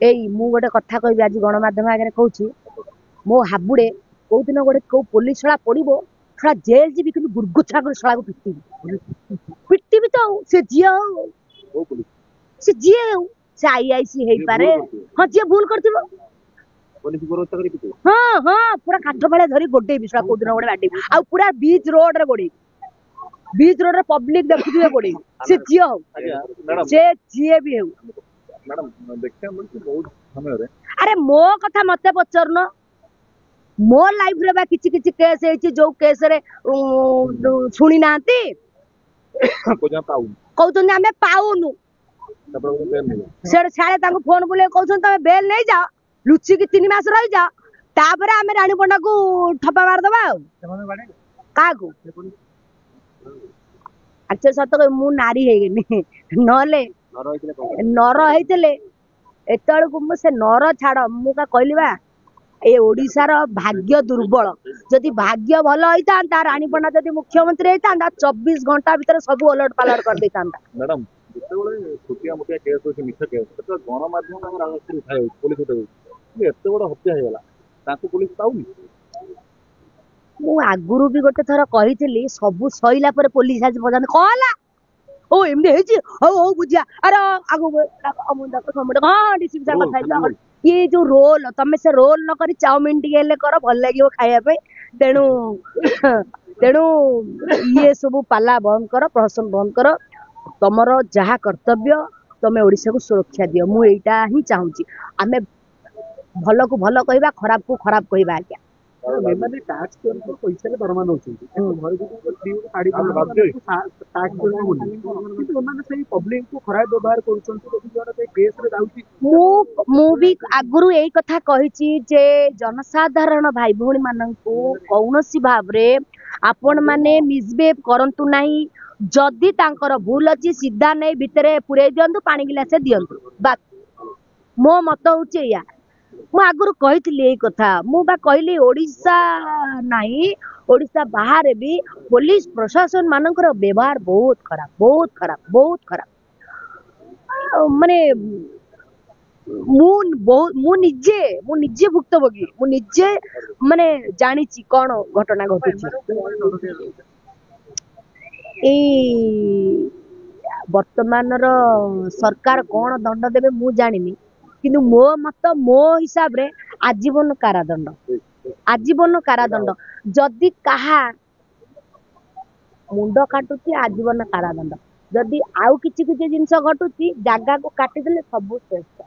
एई मु गोटे कथा कहबी आज गणमाध्यम आगे कहूँ मो हाबुड़े कौ दिन गोटे कौ पुलिस शाला पड़ो शाला जेल जी कि गुरगुछा कर शाला को पिटी तो से जी हो से जी हो से आईआईसी हो पारे हाँ जी भूल कर हाँ हाँ पूरा काठ भाया धरी गोटे शाला कौ दिन गोटे बाटे आ पूरा बीच रोड रे गोड़े बीच रोड रे पब्लिक देखुए गोड़े से जी हो से जी भी हो अरे मो कथा मत पचारन मो लाइफ रे बा किछि किछि केस है जो केस रे सुनी नांती कहउछन हमें पाउनु साले तांको फोन बुले कहउछन तमे बेल नहीं जाओ लुची की 3 मास रही जाओ तापर हमें रानी पंडा को ठप्पा मार दबा का को अच्छा सत मु नारी हे गनी नले नर हेतले एतळ को मु से नर छाड़ मु का कहली बा ए ओडिशार भाग्य दुर्बल जदि भाग्य भल होता रानी पंडा जदि मुख्यमंत्री होता 24 घंटा भीतर सब अलर्ट पालट कर देता मैडम छोटिया मोटिया केस होछि मिछ केस तो गणमाध्यम हम राजस्व उठाय पुलिस उठाय एते बड़ हत्या हेगला ताको पुलिस पाउनी मु आगुरु भी गोटे थर कहितली सब सइला पर पुलिस आज पजान कहला ओ एमडी हेची ओ बुझिया अरे आगु अमुंदा को समड हां डिस्ट्रिब्यूशन କଥା ये जो रोल तमे से रोल न करी चाउमिन टिके कर भल लागियो खाया पे तेणु तेणु ये सब पाला बंद कर प्रहसन बंद कर तमर जहा कर्तव्य तमे ओडिसा को सुरक्षा दियो मु एटा ही चाहूची आमे भल को भल कहबा खराब को खराब कहबा आज्ञा मैंने टैक्स के पैसा रे दरमा नउछंती घर को फ्री साड़ी टैक्स देना होनी किंतु उन्होंने सही पब्लिक को खराब व्यवहार करूछंती जदि जण के केस रे जाउची मु भी आगुरु एई कथा कहिची जे जनसाधारण भाई भौणी माननकु कौनसी भाव रे आपण माने मिसबिहेव करंतु नाही जदि तांकर भूल अछि सीधा नै भितरे पुरे दियंतु पानी गिलासे दियंतु बात मो मत होचे या मु आगुरु कहितली एई कथा मु बा कहली ओडिसा नाही ओडिसा बाहर भी पुलिस प्रशासन मानकर व्यवहार बहुत खराब माने मु निजे भुक्तभोगी मु निजे माने जानिची कोन घटना घटुची ए वर्तमान रो सरकार कोन दंड देबे मु जानिनी किंतु मो मत मो हिसाब रे आजीवन कारादंड जदि कहा मुंड काटुची आजीवन कारादंड जदि आउ किछि किछि जिंस घटुची जागा को काटी देले सब श्रेष्ठ।